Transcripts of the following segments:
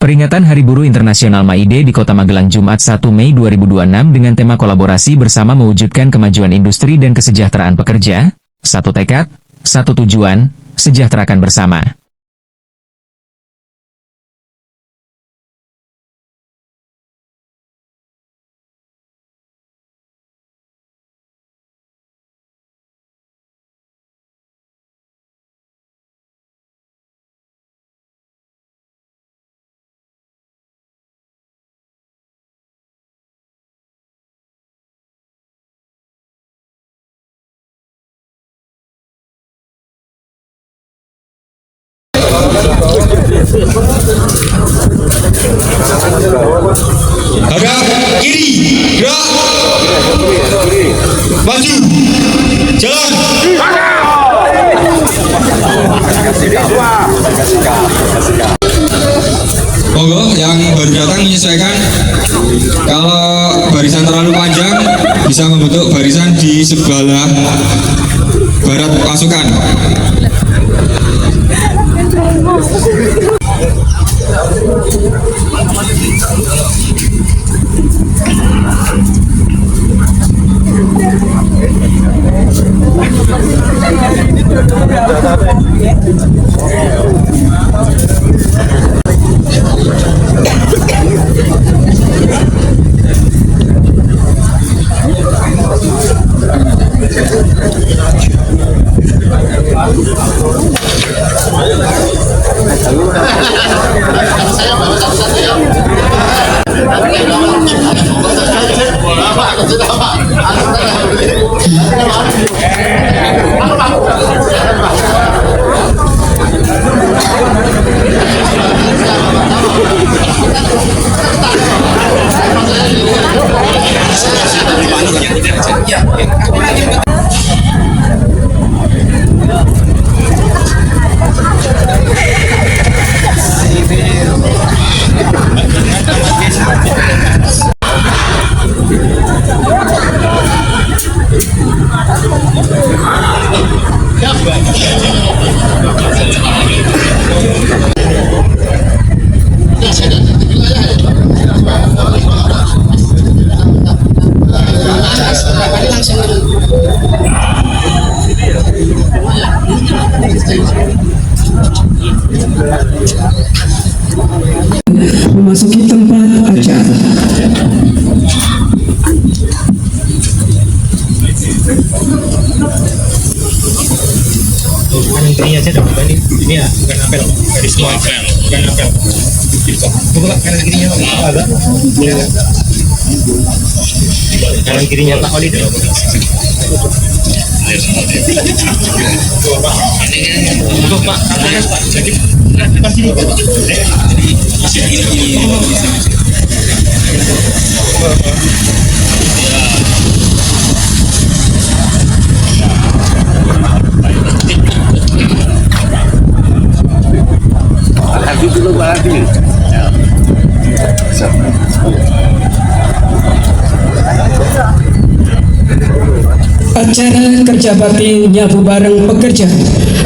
Peringatan Hari Buruh Internasional May Day di Kota Magelang Jumat 1 Mei 2026 dengan tema kolaborasi bersama mewujudkan kemajuan industri dan kesejahteraan pekerja, satu tekad, satu tujuan, sejahterakan bersama. Hadap kiri, gerak, maju, jalan. Monggo yang baru datang menyesuaikan. Kalau barisan terlalu panjang, bisa membentuk barisan di sebelah barat pasukan. Memasuki tempat acara. Kanan kirinya aja dong, ini ya, bukan apel, garis bawah apel, bukan apel. Buka kanan kirinya agak, kanan kirinya Pak Oli dong. Untuk Pak, tangan Pak, jadi pas ini Pak. Acara kerja bakti nyabu bareng pekerja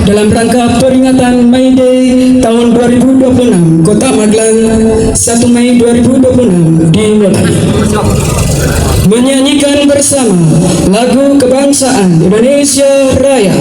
dalam rangka peringatan May Day tahun 2026 Kota Magelang 1 Mei 2026 dimulai. Menyanyikan bersama lagu kebangsaan Indonesia Raya.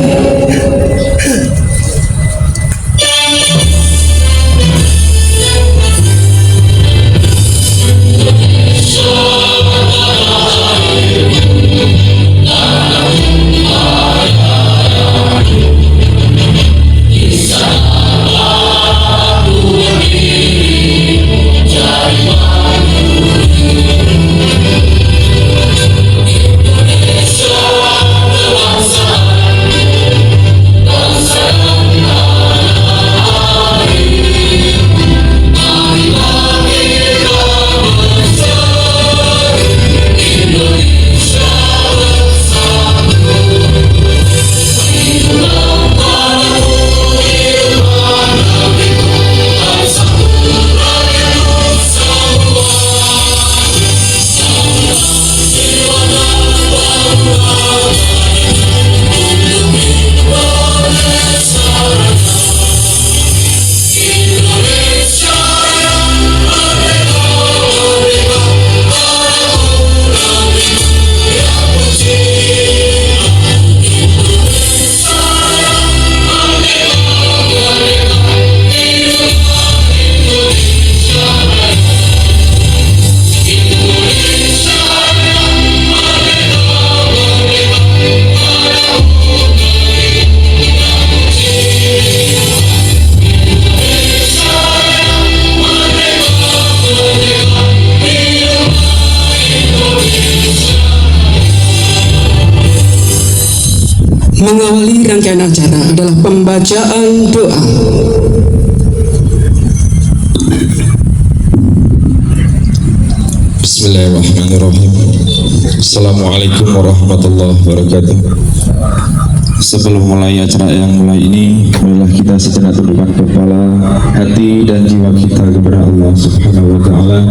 Mengawali rangkaian acara adalah pembacaan doa. Bismillahirrahmanirrahim. Assalamualaikum warahmatullahi wabarakatuh. Sebelum mulai acara yang mulai ini, marilah kita sejenak tundukkan kepala, hati dan jiwa kita kepada Allah Subhanahu wa Ta'ala,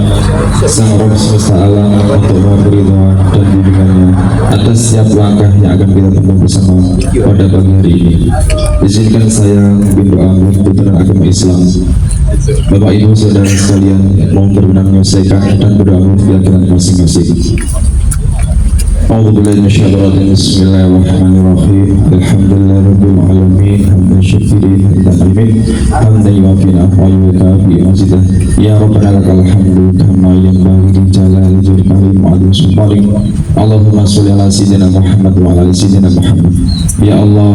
Sang Rabb semesta alam, untuk memberi doa dan bimbingannya atas setiap langkah yang akan kita tempuh bersama pada pagi hari ini. Izinkan saya memimpin doa menurut agama Islam. Bapak Ibu Saudara sekalian, mohon berkenan menyelesaikan dan berdoa menjaga masing-masing. Bismillahirrahmanirrahim. Alhamdulillahirabbil alamin. Hamdan syakirin dan amin. Hamdan yuwafi'u wa yukafi mazidah. Ya Rabbana lakal hamdu kama yanbaghi li jalali wajhika wa 'azimi sultanik. Allahumma sholli ala sayyidina Muhammad wa ala ali sayyidina Muhammad. Ya Allah,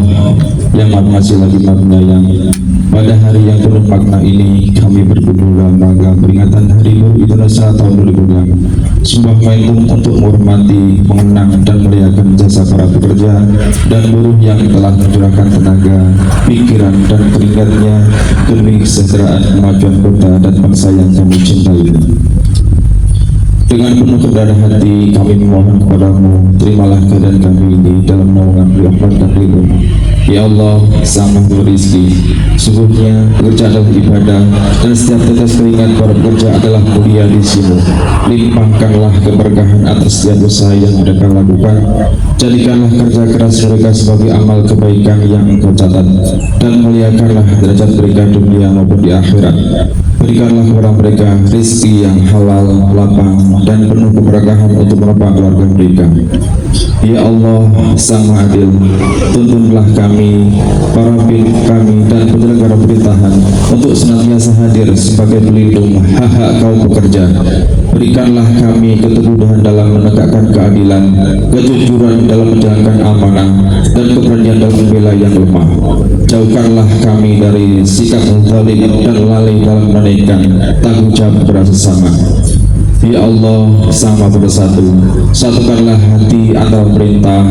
yang Maha Pengasih lagi Maha Penyayang, pada hari yang penuh makna ini kami berkumpul dalam rangka peringatan Hari Buruh Indonesia tahun 2006, sebuah momentum untuk menghormati, mengenang dan melihatkan jasa para pekerja dan buruh yang telah mencurahkan tenaga, pikiran dan keringatnya demi kesejahteraan kemajuan kota dan bangsa yang kami cintai. Dengan penuh kerendahan hati kami memohon kepadamu, terimalah keadaan kami ini dalam naungan rahmat dan ridho. Ya Allah, Sang Maha Rizki, sungguhnya bekerja adalah ibadah dan setiap tetes keringat para pekerja adalah mulia di sini. Limpahkanlah keberkahan atas setiap usaha yang mereka lakukan. Jadikanlah kerja keras mereka sebagai amal kebaikan yang Engkau catat, dan muliakanlah derajat mereka dunia maupun di akhirat. Berikanlah kepada mereka rezeki yang halal, lapang, dan penuh keberkahan untuk menopang keluarga mereka. Ya Allah, Sang Maha Adil, tuntunlah kami, para pimpinan kami dan penyelenggara pemerintahan untuk senantiasa hadir sebagai pelindung hak-hak kaum pekerja. Berikanlah kami keteguhan dalam menegakkan keadilan, kejujuran dalam menjalankan amanah, dan keberanian dalam membela yang lemah. Jauhkanlah kami dari sikap zalim dan lalai dalam menunaikan tanggung jawab kepada sesama. Ya Allah, Sang Maha Bersatu, satukanlah hati antara pemerintah,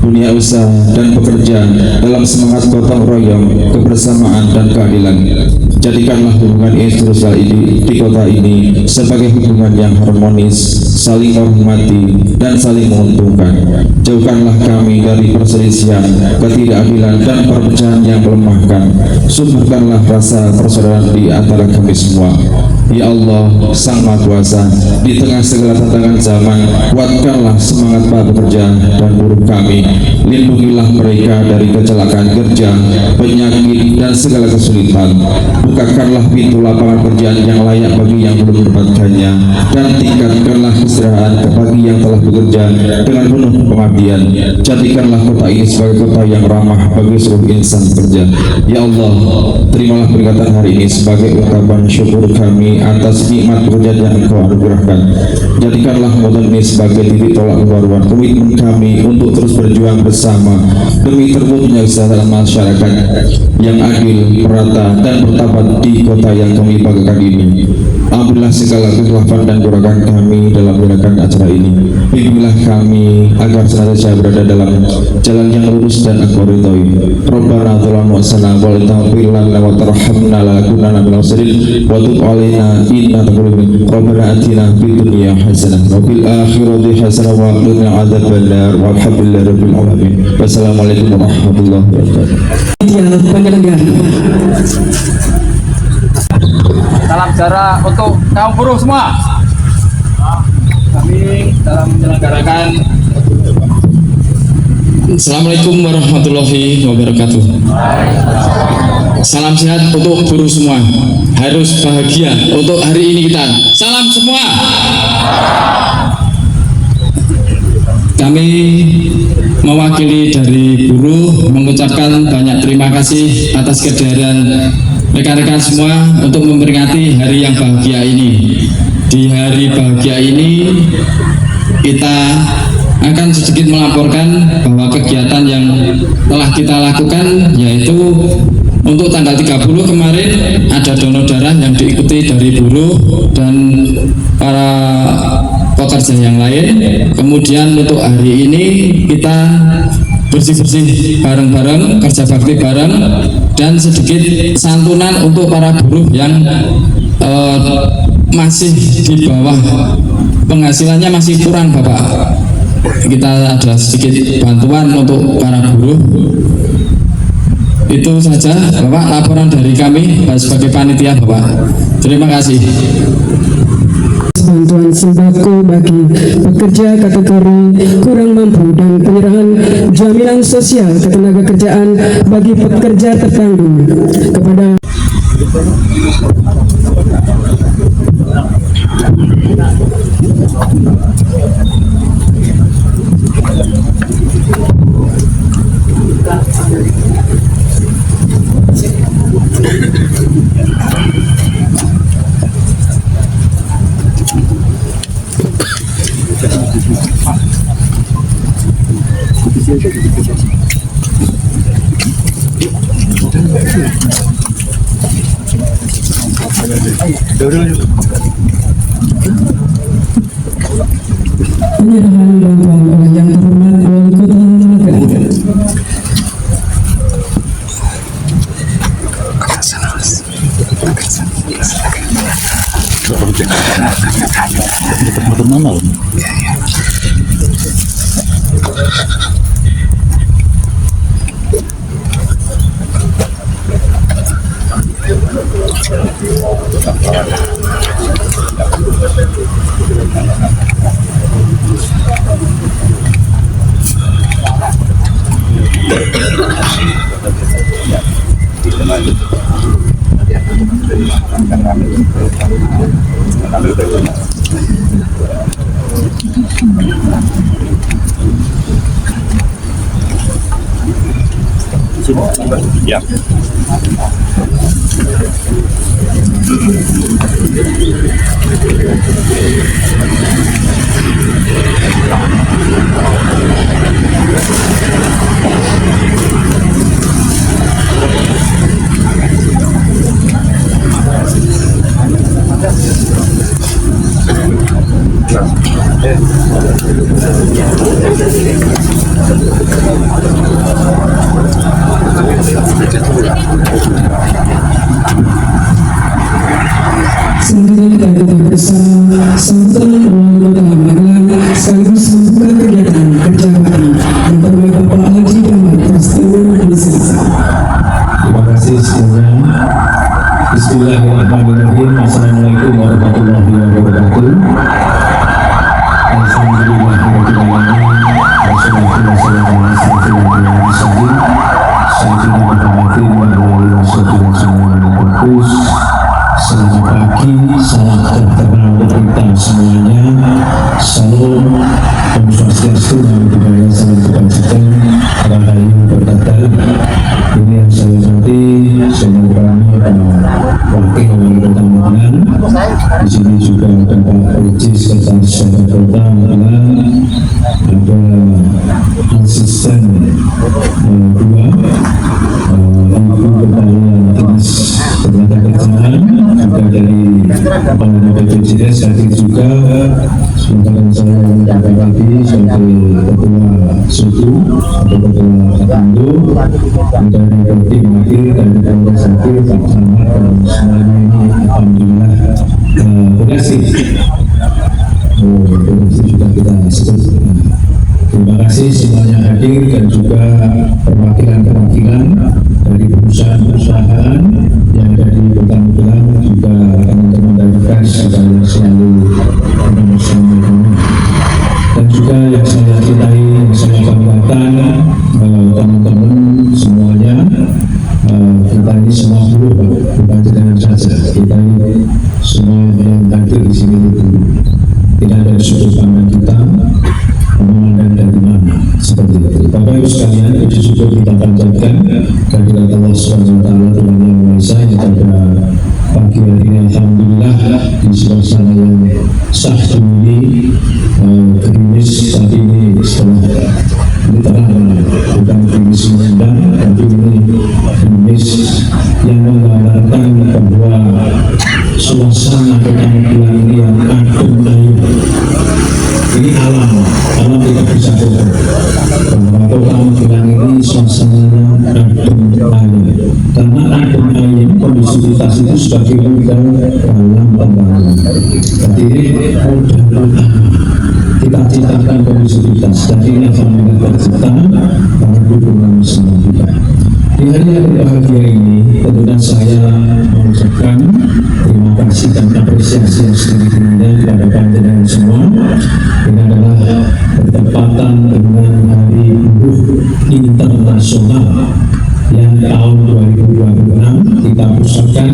dunia usaha dan pekerja dalam semangat gotong royong, kebersamaan dan keadilan. Jadikanlah hubungan institusional ini di kota ini sebagai hubungan yang harmonis, saling menghormati dan saling menguntungkan. Jauhkanlah kami dari perselisihan, ketidakadilan dan perpecahan yang melemahkan. Sumberkanlah rasa persaudaraan di antara kami semua. Ya Allah, Sang Maha Kuasa, di tengah segala tantangan zaman, kuatkanlah semangat para pekerja dan buruh kami. Lindungilah mereka dari kecelakaan kerja, penyakit, dan segala kesulitan. Bukakanlah pintu lapangan pekerjaan yang layak bagi yang belum mendapatkannya, dan tingkatkanlah kesejahteraan bagi yang telah bekerja dengan penuh pengabdian. Jadikanlah kota ini sebagai kota yang ramah bagi seluruh insan bekerja. Ya Allah, terimalah peringatan hari ini sebagai ungkapan syukur kami atas nikmat pekerjaan yang Engkau anugerahkan. Jadikanlah momen ini sebagai titik tolak ukur komitmen kami untuk terus berjuang bersama demi terwujudnya kesejahteraan masyarakat yang adil, merata, dan bermartabat di kota yang kami banggakan ini. Ambillah segala kekhilafan dan kekurangan kami dalam menjalankan acara ini. Bimbinglah kami agar senantiasa berada dalam jalan yang lurus dan Engkau ridhoi. Rabbana zalamna anfusana wa lam taghfir lana wa tarhamna lanakunanna minal khasirin wa tub 'alaina innaka antal Rabbana atina fid dunya hasanah wa fil akhirati hasanah wa qina adzabannar walhamdulillahi rabbil alamin. Wassalamualaikum warahmatullahi wabarakatuh. Penyelenggara. Salam sejahtera untuk kaum buruh semua. Kami dalam menyelenggarakan. Assalamualaikum warahmatullahi wabarakatuh. Salam sehat untuk buruh semua. Harus bahagia untuk hari ini kita. Salam semua. Kami mewakili dari buruh mengucapkan banyak terima kasih atas kehadiran rekan-rekan semua untuk memperingati hari yang bahagia ini. Di hari bahagia ini kita akan sedikit melaporkan bahwa kegiatan yang telah kita lakukan, yaitu untuk tanggal 30 kemarin ada donor darah yang diikuti dari buruh dan para pekerja yang lain. Kemudian untuk hari ini kita bersih-bersih bareng-bareng, kerja bakti bareng, dan sedikit santunan untuk para buruh yang masih di bawah penghasilannya masih kurang Bapak. Kita ada sedikit bantuan untuk para buruh. Itu saja Bapak laporan dari kami sebagai panitia Bapak. Terima kasih. Bantuan sembako bagi pekerja kategori kurang mampu dan penyerahan jaminan sosial ketenagakerjaan bagi pekerja tertanggung kepada penyerahan bantuan oleh yang terhormat Wali Kota Magelang. Ya. Selanjutnya kita ikuti bersama sambutan Wali Kota Magelang sekaligus membuka kegiatan kerja bakti yang terbaik Bapak Haji Ahmad Prasetyo Bisa. Terima kasih semuanya. Bismillahirrahmanirrahim. Assalamualaikum warahmatullahi wabarakatuh. Alhamdulillahirrahmanirrahim. Wassalatu wassalamu ala asyrofil anbiya'i wal mursalin sayyidina Muhammadin wa ala alihi wasallam. Selamat pagi, salam sejahtera untuk kita semuanya. Salam Om Swastiastu, Namo Buddhaya, salam kebajikan, rahayu berkata. Ini yang saya hormati, semoga wakil wali kota Magelang. Di sini juga ada Pak Ricis, Sekretaris Kota Magelang, ada asisten dua, Ibu Kepala Dinas Ketenagakerjaan, juga dari Kepala BPJS hadir juga. Sementara saya yang lagi sebagai Ketua Suku atau Ketua Katindo, dari tim hadir dan dari hadir Pak Camat dan semuanya ini alhamdulillah berhasil. Berhasil juga kita sebut. Terima kasih semuanya hadir dan juga perwakilan-perwakilan dari perusahaan-perusahaan yang ada di Kota Magelang, juga teman-teman dari pers juga yang selalu bersama-sama, dan juga yang saya cintai, yang saya banggakan, teman-teman semuanya. Kita ini semua buruh, bukan dengan saja. Kita ini semua yang hadir di sini itu tidak ada sudut pandang kita memandang dari mana, seperti itu. Bapak Ibu sekalian, puji syukur kita panjatkan kehadirat Allah SWT Tuhan Yang Maha Esa yang pada pagi hari ini alhamdulillah di suasana yang sah ini, gerimis tadi ini setelah ini terang, bukan gerimis mengundang, tapi ini gerimis yang menggambarkan bahwa suasana Kota Magelang ini yang adem ayu. Ini alam tidak bisa bohong. Bahwa Kota Magelang Jadi modal kita ciptakan kondisivitas dan ini akan mendapat cipta para dukungan semua kita. Di hari yang berbahagia ini tentunya saya mengucapkan terima kasih dan apresiasi yang setinggi-tingginya kepada panjenengan semua. Ini adalah bertepatan dengan Hari Buruh Internasional yang tahun 2026 kita pusatkan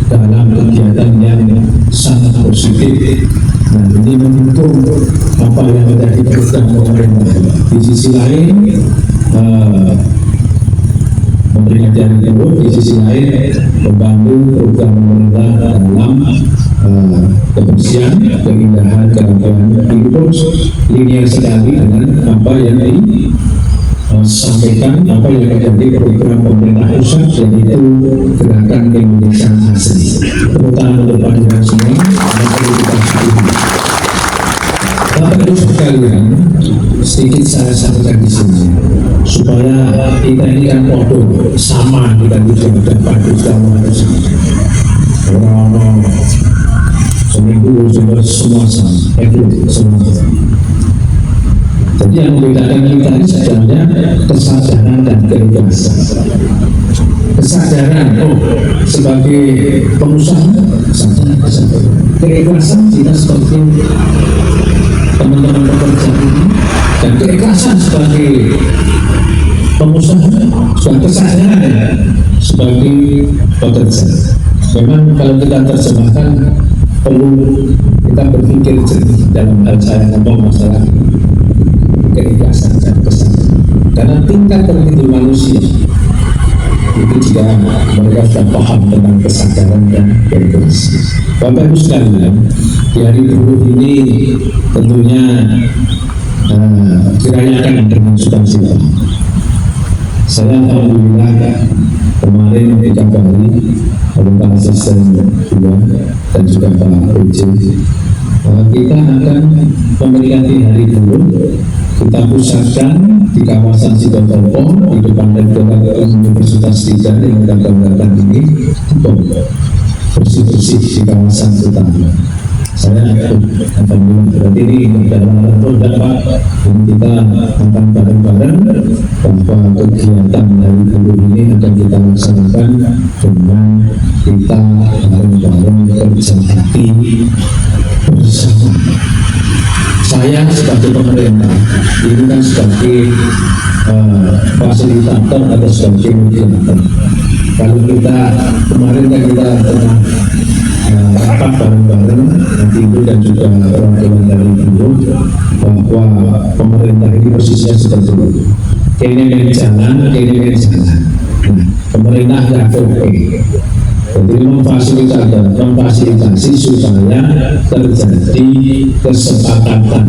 dalam kegiatan yang sangat positif. Nah, ini mendukung apa yang menjadi program pemerintah. Di sisi lain memberikan jalan keluar, di sisi lain membantu program pemerintah dalam kebersihan, keindahan, keragaman hidup linear sekali dengan apa yang disampaikan, apa yang menjadi program pemerintah pusat, yaitu gerakan Indonesia Asri. Tepuk tangan untuk panjenengan semua. Bapak Ibu sekalian, sedikit saya sampaikan di sini supaya kita ini kan podo sama, kita juga dapat bersama orang seminggu semua sama, semua. Jadi yang membedakan kita ini sebenarnya kesadaran dan keikhlasan. Kesadaran, sebagai pengusaha, kesadaran. Keikhlasan kita sebagai teman-teman pekerja ini, dan keikhlasan sebagai pengusaha, sebagai kesadaran sebagai pekerja. Memang kalau kita terjemahkan perlu kita berpikir jernih dalam hal saya ngomong masalah keikhlasan dan kesadaran. Karena tingkat tertinggi manusia itu jika mereka sudah paham tentang kesadaran dan keikhlasan. Bapak Ibu sekalian, di hari buruh ini tentunya dirayakan dengan sukacita. Saya alhamdulillah kemarin dikabari oleh Pak Asisten juga dan juga Pak PJ, kita akan memperingati hari buruh. Kita pusatkan di kawasan Sidoarjo di depan Rektorat Universitas Trijaya yang kita banggakan ini, bersih-bersih di kawasan utama. Saya akan berarti ini dalam produk Pak, dan kita akan bareng-bareng bahwa kegiatan dari buruh ini akan kita laksanakan dengan kita bareng-bareng kerja hati bersama. Saya sebagai pemerintah ini kan sebagai fasilitator atau sebagai mediator. Kalau kita kemarin kan kita pernah rapat bareng-bareng nanti Ibu dan juga perwakilan dari buruh bahwa pemerintah ini posisinya seperti itu. Kini jalan. Nah, pemerintah nggak oke. Jadi memfasilitasi supaya terjadi kesepakatan.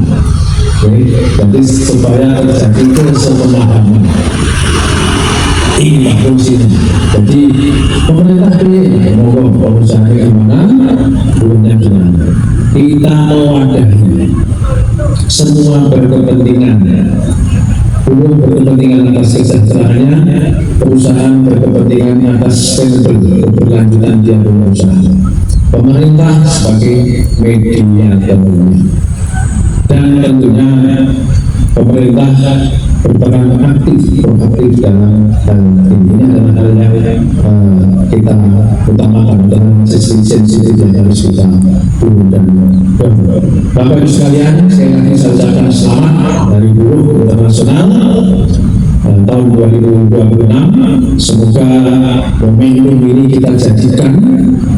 Jadi supaya terjadi kesepemahaman. Ini fungsinya. Jadi pemerintah ini mau pengusaha gimana, buruhnya gimana. Kita mewadahi semua berkepentingan. Buruh berkepentingan atas kesejahteraannya, perusahaan berkepentingan atas sustainable keberlanjutan dia berusaha. Pemerintah sebagai mediatornya, dan tentunya pemerintah berperan proaktif dalam hal ini adalah hal yang kita utamakan dalam sisi sensitif yang harus kita turun dan Bapak Ibu sekalian, sekali lagi saya ucapkan selamat dari Buruh Internasional tahun 2026. Semoga momentum ini kita jadikan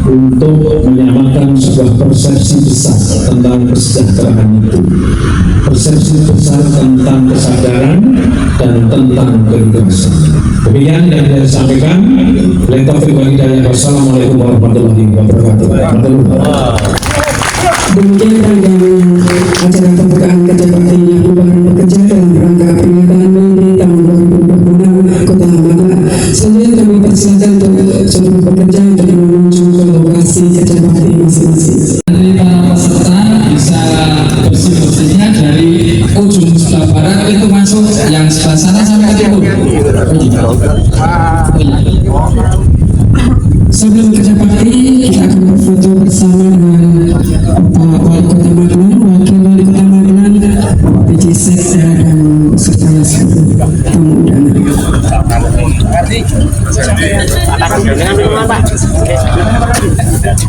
untuk menyamakan sebuah persepsi besar tentang kesejahteraan itu, persepsi besar tentang kesadaran dan tentang keikhlasan. Demikian yang saya sampaikan. Wassalamualaikum warahmatullahi wabarakatuh. Demikian rangkaian acara pembukaan kerja bakti Nyabu Bareng Pekerja dalam rangka peringatan Mei tahun 2026 Kota Magelang. Selanjutnya kami persilakan untuk seluruh pekerja untuk menuju ke lokasi kerja bakti masing-masing. Dari para peserta bisa bersih-bersihnya dari ujung sebelah barat itu masuk yang sebelah sana sampai ke timur. Sebelum kerja bakti, kita akan berfoto bersama dengan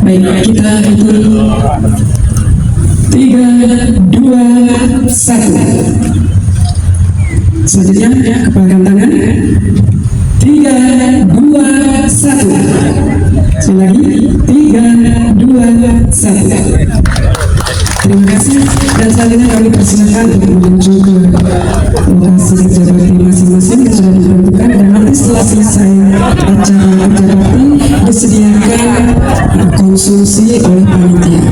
Baik, kita hitung 3, 2, 1. Selanjutnya kepalkan tangan. 3, 2, 1. Sekali lagi 3, 2, 1. Terima kasih, dan selanjutnya kami persilakan untuk menuju ke lokasi kerja bakti masing-masing yang sudah ditentukan, dan nanti setelah selesai acara kerja bakti disediakan konsumsi oleh panitia.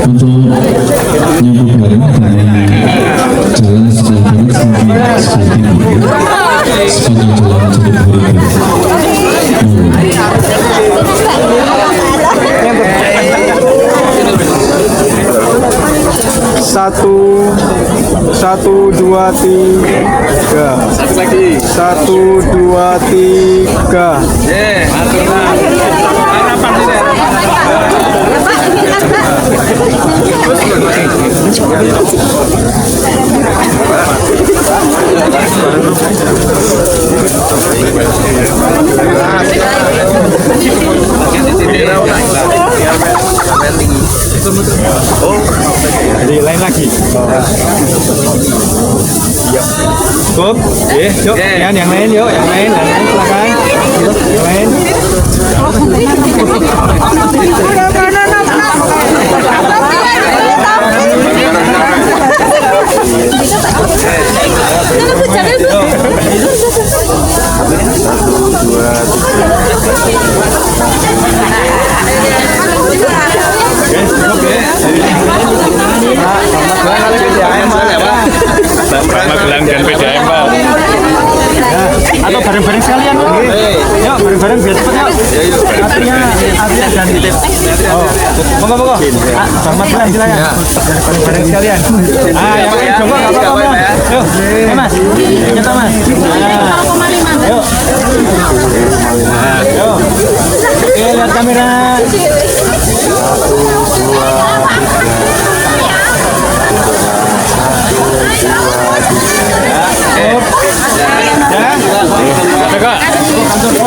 Untuk nyabu bareng dari jalan sebelah barat sampai sebelah timur sepanjang jalan Jatiluhur. Satu, dua, tiga. Satu, dua, tiga. Jadi lain lagi. Cukup. Yuk, yang lain yuk, yang lain silakan. Yang lain. Magelang dan PDAM, Pak. Atau bareng-bareng sekalian, Pak. Yuk, bareng-bareng biar cepet yuk. Artinya dan oh, monggo. Bang Magelang silakan. Bareng-bareng sekalian. Yang lain coba enggak apa-apa, Bang. Yuk, Mas. Kita, Mas. Yuk. Yuk. Oke, lihat kamera. 1, 2,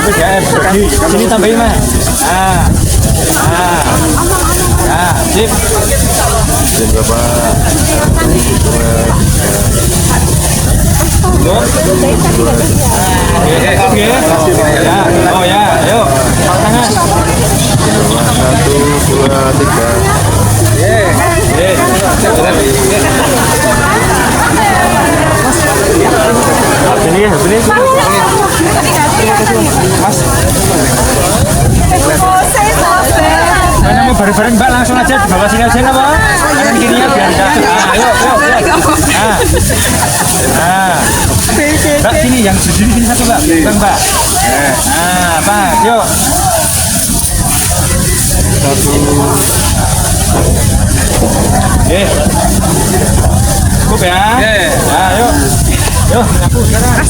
3. Sini tambahin, Mas. Sip. Oke. Oh ya, ayo. Tangan. 1, 2, 3. Sini. Mas. Mana mau bareng-bareng, Mbak, langsung aja di bawah sini aja, Pak. Kanan kirinya biar enggak. Ayo. Mbak, sini yang berdiri sini satu, Mbak. Mbak. Pak, yuk. 1. Cukup ya. Yuk. Nyapu sekarang.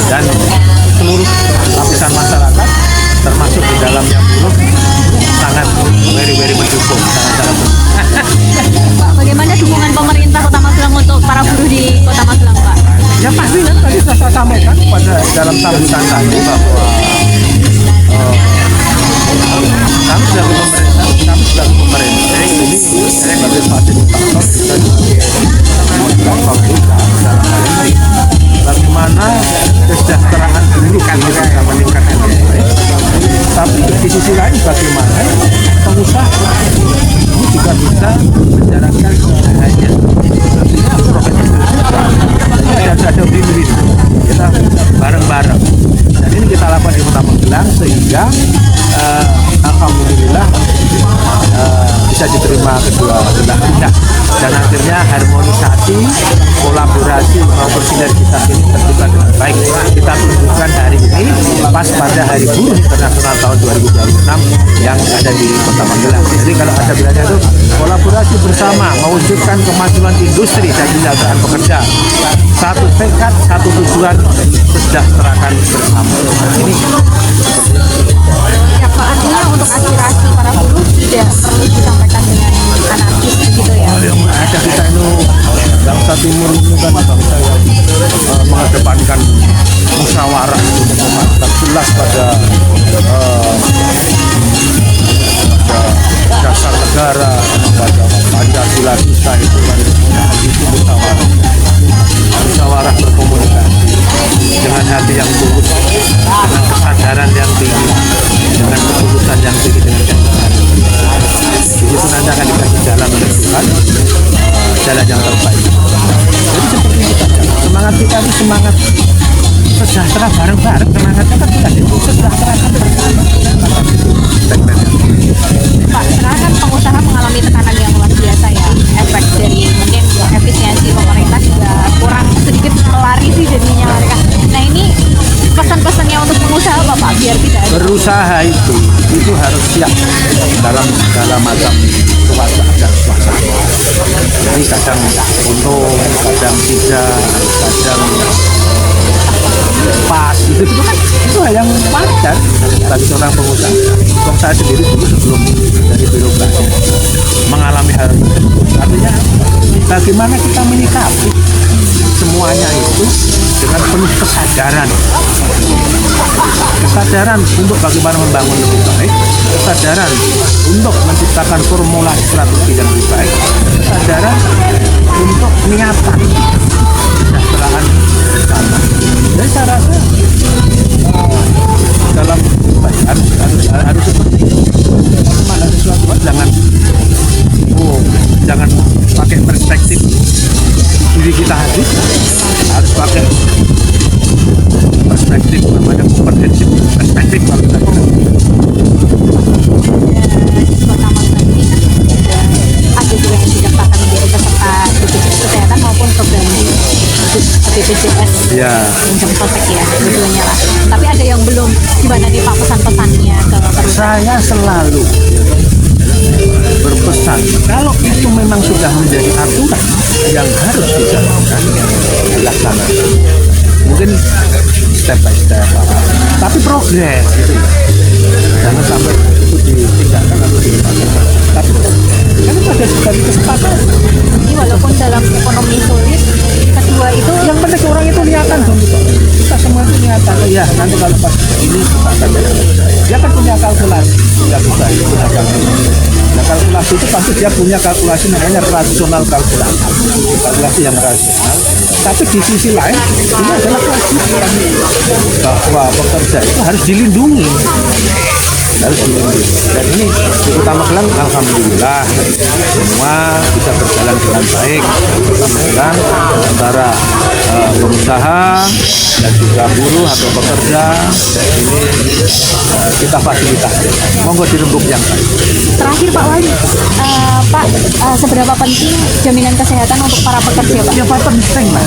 dan seluruh lapisan masyarakat termasuk di dalamnya buruh sangat very mendukung, Pak, bagaimana dukungan pemerintah Kota Magelang untuk para buruh di Kota Magelang, Pak? ya pasti kan tadi sudah saya sampaikan pada dalam sambutan tadi bahwa kami sebagai pemerintah ini sebagai fasilitator kita juga pemerintah dalam hal ini bagaimana kesejahteraan buruh kan bisa meningkatkan tapi di sisi lain bagaimana pengusaha ini juga bisa menjalankan usahanya artinya profesi ada win-win kita bareng-bareng dan ini kita lakukan di Kota Magelang sehingga alhamdulillah bisa diterima kedua belah pihak dan akhirnya harmonisasi, kolaborasi maupun sinergitas ini terbuka dengan baik. Kita tunjukkan hari ini pas pada Hari Buruh Internasional tahun 2026 yang ada di Kota Magelang. Jadi kalau ada bilangnya itu kolaborasi bersama mewujudkan kemajuan industri dan kesejahteraan pekerja. Satu tekad, satu tujuan, sejahterakan bersama. Ini Ya, Pak, artinya untuk aspirasi para buruh tidak perlu disampaikan dengan anarkis begitu ya? yang ada kita ini bangsa timur ini kan bangsa yang mengedepankan musyawarah jelas pada dasar negara, pada Pancasila kita itu kan itu musyawarah berkomunikasi dengan hati yang tulus, dengan kesadaran yang tinggi, dengan ketulusan yang tinggi, dengan kesadaran. Di situ nanti akan dikasih jalan oleh Tuhan, jalan yang terbaik. Jadi seperti itu saja. Semangat kita itu semangat sejahtera bareng-bareng. Semangatnya kan kita itu sejahtera bersama. Pak, sekarang kan pengusaha mengalami tekanan yang luar biasa ya. Efek dari mungkin efisiensi pemerintah juga kurang sedikit melari sih jadinya mereka. Nah ini pesan-pesannya untuk pengusaha Bapak biar tidak ada. Berusaha itu harus siap dalam segala macam cuaca dan suasana. Jadi kadang untung, kadang tidak, kadang pas itu hal yang wajar bagi seorang pengusaha. Saya sendiri dulu sebelum dari birokrasi mengalami hal tersebut. Artinya bagaimana kita menyikapi semuanya itu dengan penuh kesadaran untuk bagaimana membangun lebih baik, kesadaran untuk menciptakan formulasi strategi yang lebih baik, kesadaran untuk niatan kesejahteraan bersama. Jadi saya rasa dalam harus seperti itu. Ada sesuatu jangan pakai perspektif diri kita habis, harus pakai perspektif namanya komprehensif perspektif kalau kita Kota Magelang ini kan ada juga yang didaftarkan menjadi peserta BPJS Kesehatan maupun program BPJS Pinjam Sosek ya, keduanya lah. Tapi ada yang belum. Gimana nih Pak pesan-pesannya ke perusahaan? Saya selalu berpesan kalau itu memang sudah menjadi aturan yang harus dijalankan, dilaksanakan. Mungkin step by step, tapi progres gitu. Jangan sampai itu ditinggalkan atau dilupakan. Tapi kan itu ada sekali kesempatan. Jadi walaupun dalam ekonomi sulit, kedua itu Yang penting orang itu niatan dong gitu. Kita semua itu niatan. Ya nanti kalau pas ini kita akan dia kan punya kalkulasi, punya usaha itu punya kalkulasi. Nah kalkulasi itu pasti dia punya kalkulasi namanya rasional kalkulasi yang rasional. Tapi di sisi lain ini adalah kewajiban bahwa pekerja itu harus dilindungi. Dan ini di Kota Magelang alhamdulillah semua bisa berjalan dengan baik. Kota Magelang antara pengusaha dan juga buruh atau pekerja ini kita fasilitasi. Monggo dirembuk yang baik. Terakhir Pak Wali, Pak, seberapa penting jaminan kesehatan untuk para pekerja, Pak? Ya Pak, penting lah.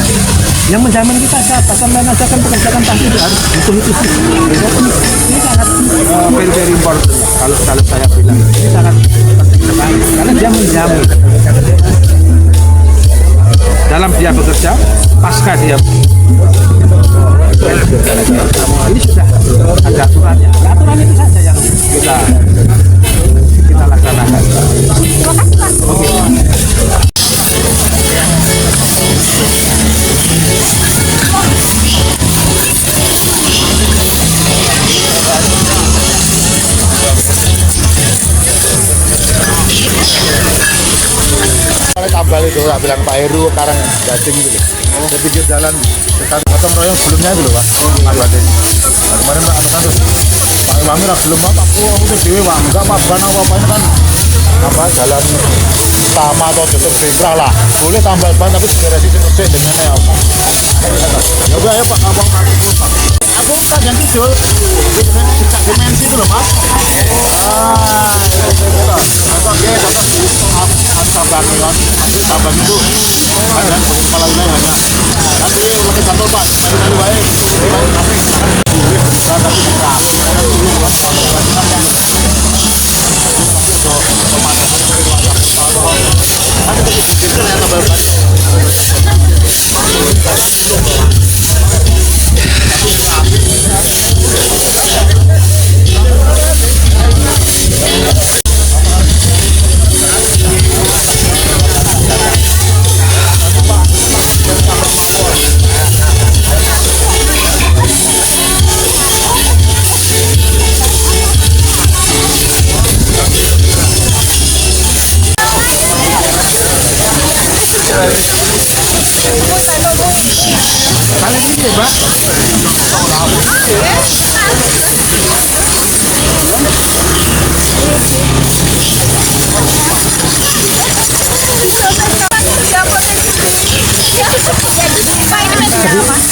Yang menjamin kita siapa? Sampai aja kan pekerja kan pasti harus betul itu sih. Ini sangat very important. Kalau saya bilang ini sangat penting sekali karena dia menjamin dalam dia bekerja pasca dia ini sudah ada aturannya. Aturan itu saja yang kita laksanakan. Terima kasih, Pak. Tambal itu tak bilang Pak Heru Karang Gading gitu. Saya pikir jalan dekat gotong royong sebelumnya itu loh Pak. Aduh ada. Nah, kemarin Pak Anies terus Pak Iwangi lah belum Pak. Aku terus dewi Pak. Enggak Pak bukan apa-apa ini kan apa jalan utama atau jalur sentral lah. Boleh tambal ban tapi segera resik dengan apa. Ya udah ayo Pak abang terus Pak. Aku kan yang tidur dekat dimensi itu loh Pak. Sabang itu ada kepala wilayahnya. Tapi lebih satu Pak, lebih baik.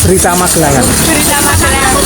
Berita Magelangan. Berita Magelangan.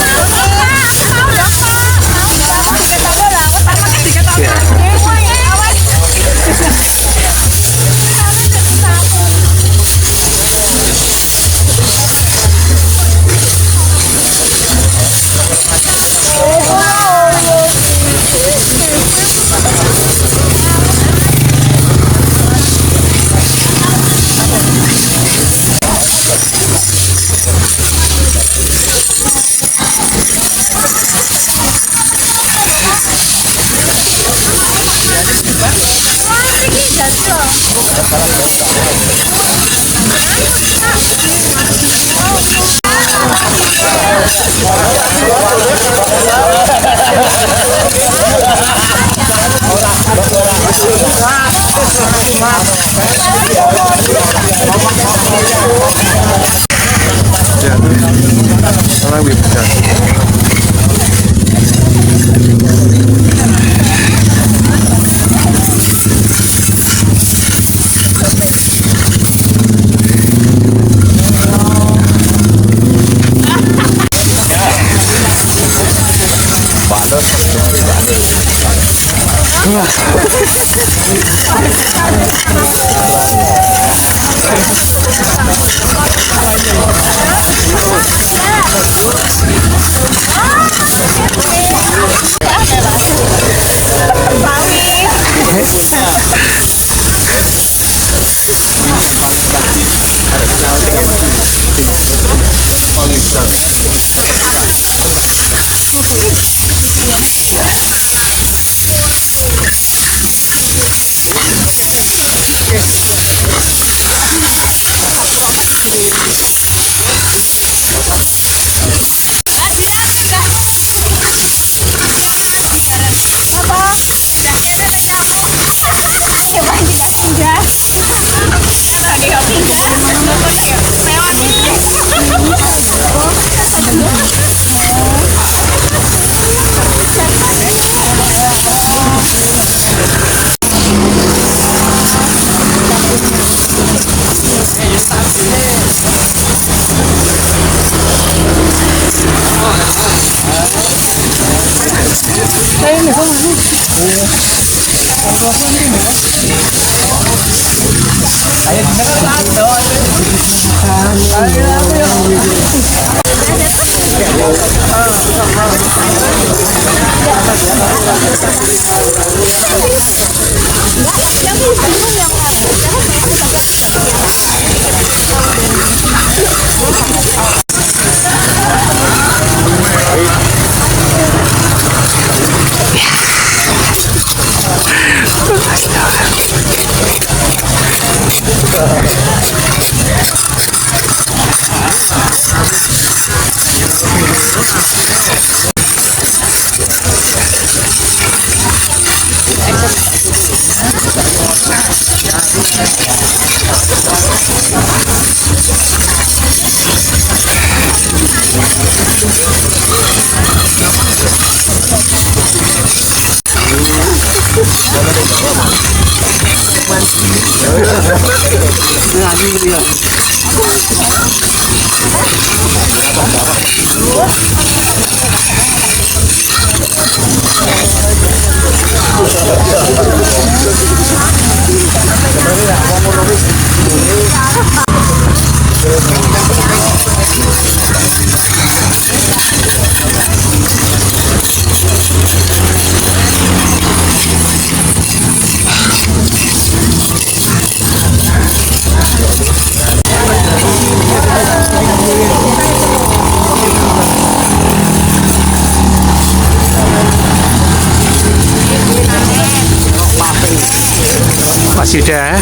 Mas Yuda.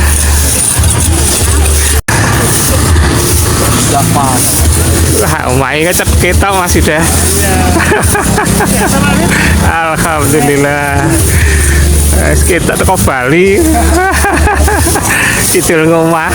Wah, omai kecet kita Mas Yuda. Alhamdulillah. Kita teko Bali. Kidul ngomah.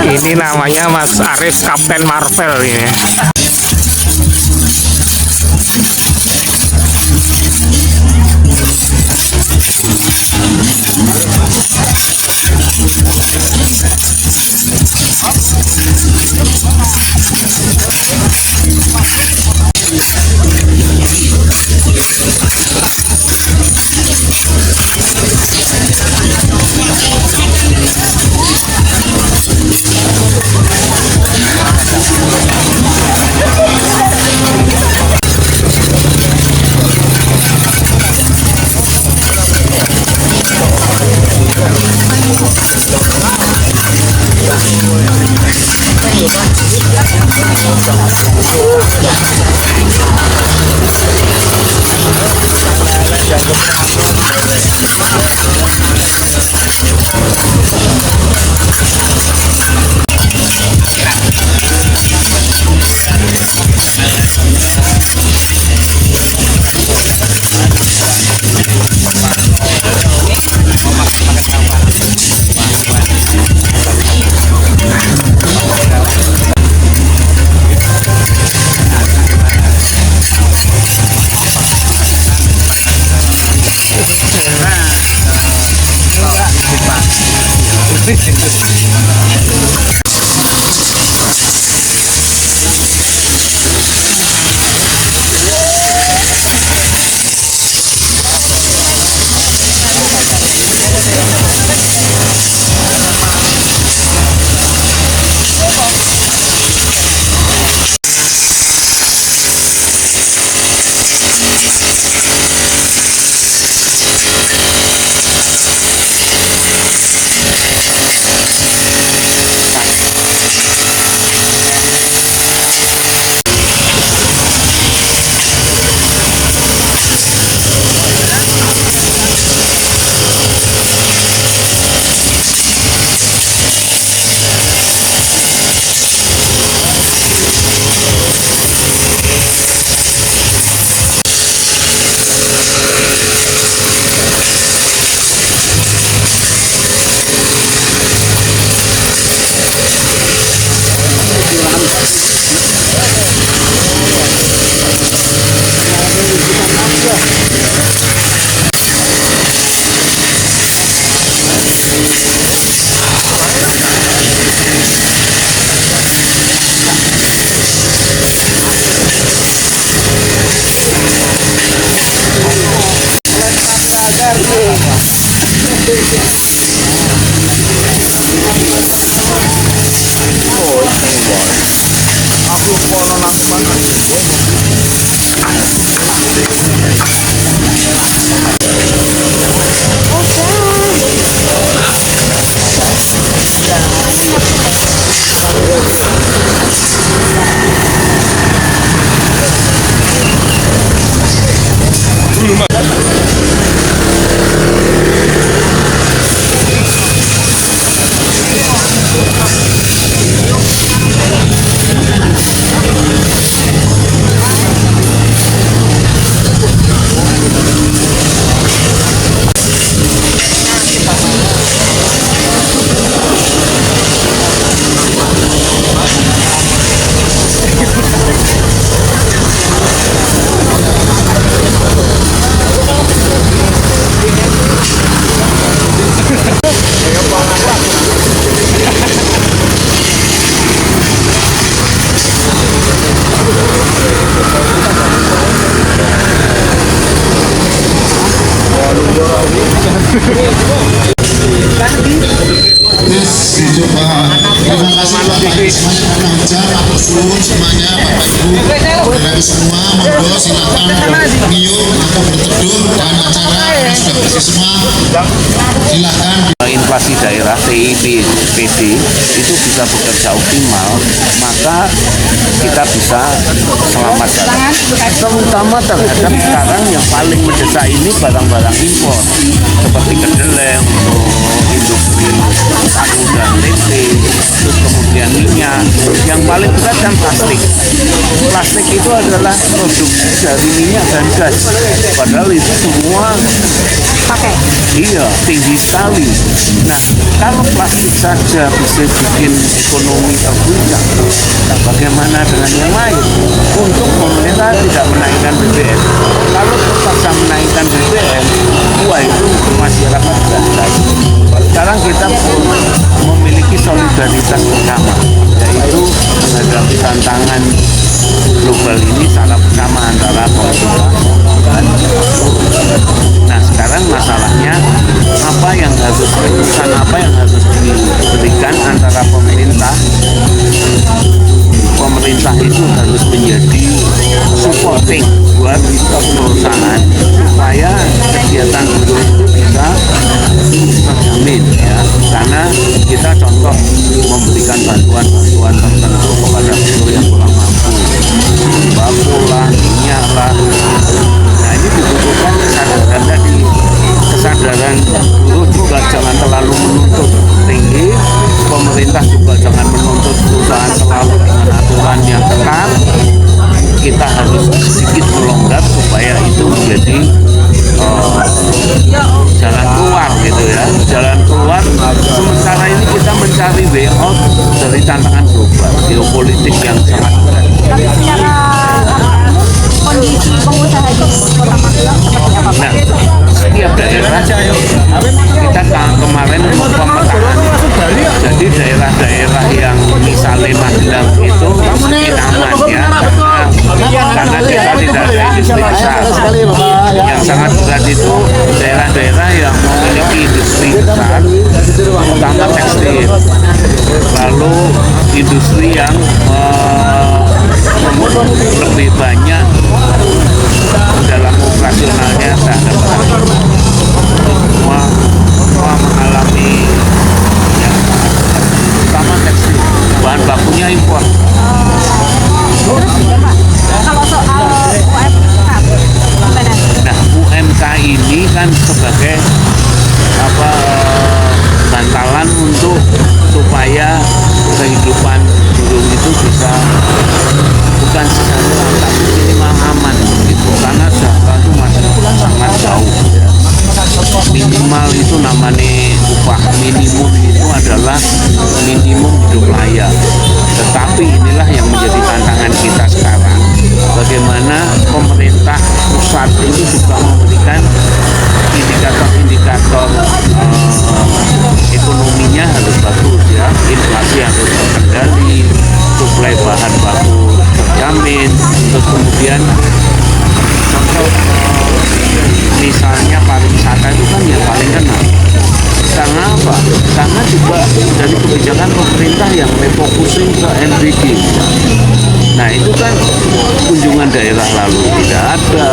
Ini namanya Mas Arif Kapten Marvel ini. Terima kasih Bapak semuanya pengajar, Pak Sulun semuanya, Bapak Ibu, dari semua, monggo silakan ngiyup atau berteduh dan acara ini sudah bersih semua. Silakan. Inflasi daerah TIP PD itu bisa bekerja optimal, maka kita bisa selamat terutama terhadap sekarang yang paling mendesak ini barang-barang impor seperti kedelai untuk industri tahu dan tempe, terus kemudian minyak, yang paling berat kan plastik. Plastik itu adalah produksi dari minyak dan gas, padahal itu semua pakai. Iya, tinggi sekali. Nah, kalau plastik saja bisa bikin ekonomi terguncang, nah bagaimana dengan yang lain? Untuk pemerintah tidak menaikkan BBM. Kalau terpaksa menaikkan BBM, wah itu masyarakat tidak. Sekarang kita memiliki solidaritas bersama, yaitu menghadapi tantangan global ini secara bersama antara pemerintah dan nah sekarang masalahnya apa yang harus diberikan antara pemerintah itu harus menjadi supporting buat jangan terlalu menuntut tinggi, pemerintah juga jangan menuntut perusahaan terlalu dengan aturan yang ketat. Kita harus sedikit melonggar supaya itu menjadi jalan keluar gitu ya, jalan keluar. Sementara ini kita mencari way out dari tantangan global geopolitik yang sangat berat. Tapi secara kondisi pengusaha di Kota Magelang seperti apa Pak? Nah, setiap daerah kita kemarin pemetaan, jadi daerah-daerah yang misalnya Magelang itu mungkin aman ya, karena kita tidak ada industri besar. Yang sangat berat itu daerah-daerah yang memiliki industri besar, utama tekstil, lalu industri yang lebih banyak dalam operasionalnya terhadap semua mengalami yang utama tekstil, bahan bakunya impor. Terus juga Pak, kalau soal UMK, gimana? Nah, UMK ini kan sebagai bantalan untuk supaya kehidupan buruh itu bisa bukan sejahtera tapi minimal aman gitu, karena sejahtera itu masih sangat jauh ya. Minimal itu namanya upah minimum itu adalah minimum hidup layak, tetapi inilah yang menjadi tantangan kita sekarang, bagaimana pemerintah pusat itu juga memberikan indikator-indikator ekonominya harus bagus ya, inflasi harus terkendali, suplai bahan baku terjamin, terus kemudian contoh misalnya pariwisata itu kan yang paling kena. Karena apa? Karena juga dari kebijakan pemerintah yang refocusing ke NBD. Nah itu kan kunjungan daerah lalu tidak ada,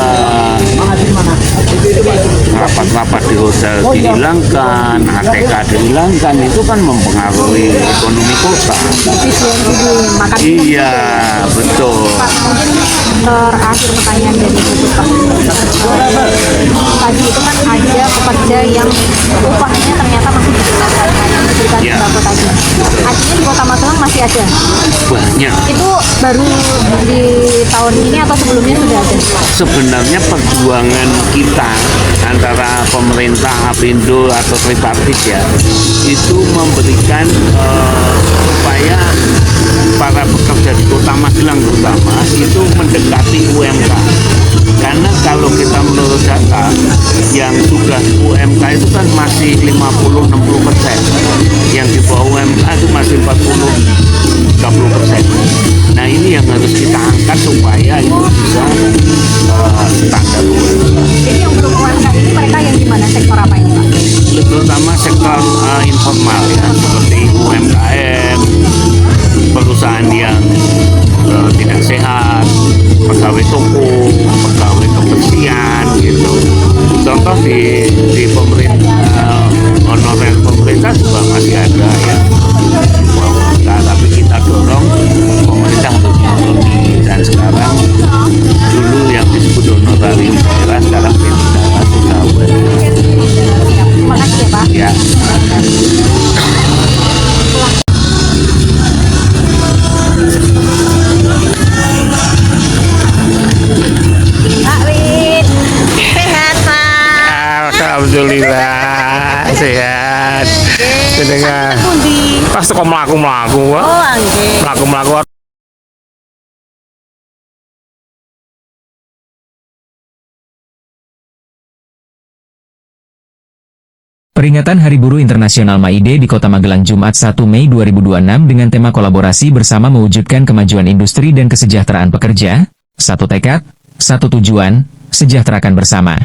rapat-rapat di hotel dihilangkan, ATK dihilangkan, itu kan mempengaruhi ekonomi kota. Iya, betul. Terakhir pertanyaan dari itu Pak. Tadi itu kan ada pekerja yang upahnya ternyata masih diberikan sembako tadi. Artinya di Kota Magelang masih ada? Banyak. Itu baru di tahun ini atau sebelumnya sudah ada? Sebenarnya perjuangan kita antara pemerintah, Apindo atau tripartit ya, itu memberikan supaya para pekerja di Kota Magelang terutama itu mendekati UMK. Karena kalau kita menurut data yang sudah UMK itu kan masih 50-60%, yang di bawah UMK itu masih 40-30%. Nah ini yang harus kita angkat supaya itu bisa standar UMK. Jadi yang belum UMK ini mereka yang gimana, sektor apa ini Pak? Terutama sektor informal ya, seperti UMKM, perusahaan yang tidak sehat, pegawai toko, pegawai kebersihan gitu. Contoh di pemerintah, honorer pemerintah juga masih ada ya. Nah, tapi kita dorong pemerintah untuk memenuhi, dan sekarang dulu yang disebut honorarium daerah sekarang sudah Terima kasih ya Pak. ya. Alhamdulillah sehat. Dengan pas kok melaku. Oh, nggih. Melaku. Peringatan Hari Buruh Internasional MAIDE di Kota Magelang Jumat 1 Mei 2026 dengan tema kolaborasi bersama mewujudkan kemajuan industri dan kesejahteraan pekerja. Satu tekad, satu tujuan, sejahterakan bersama.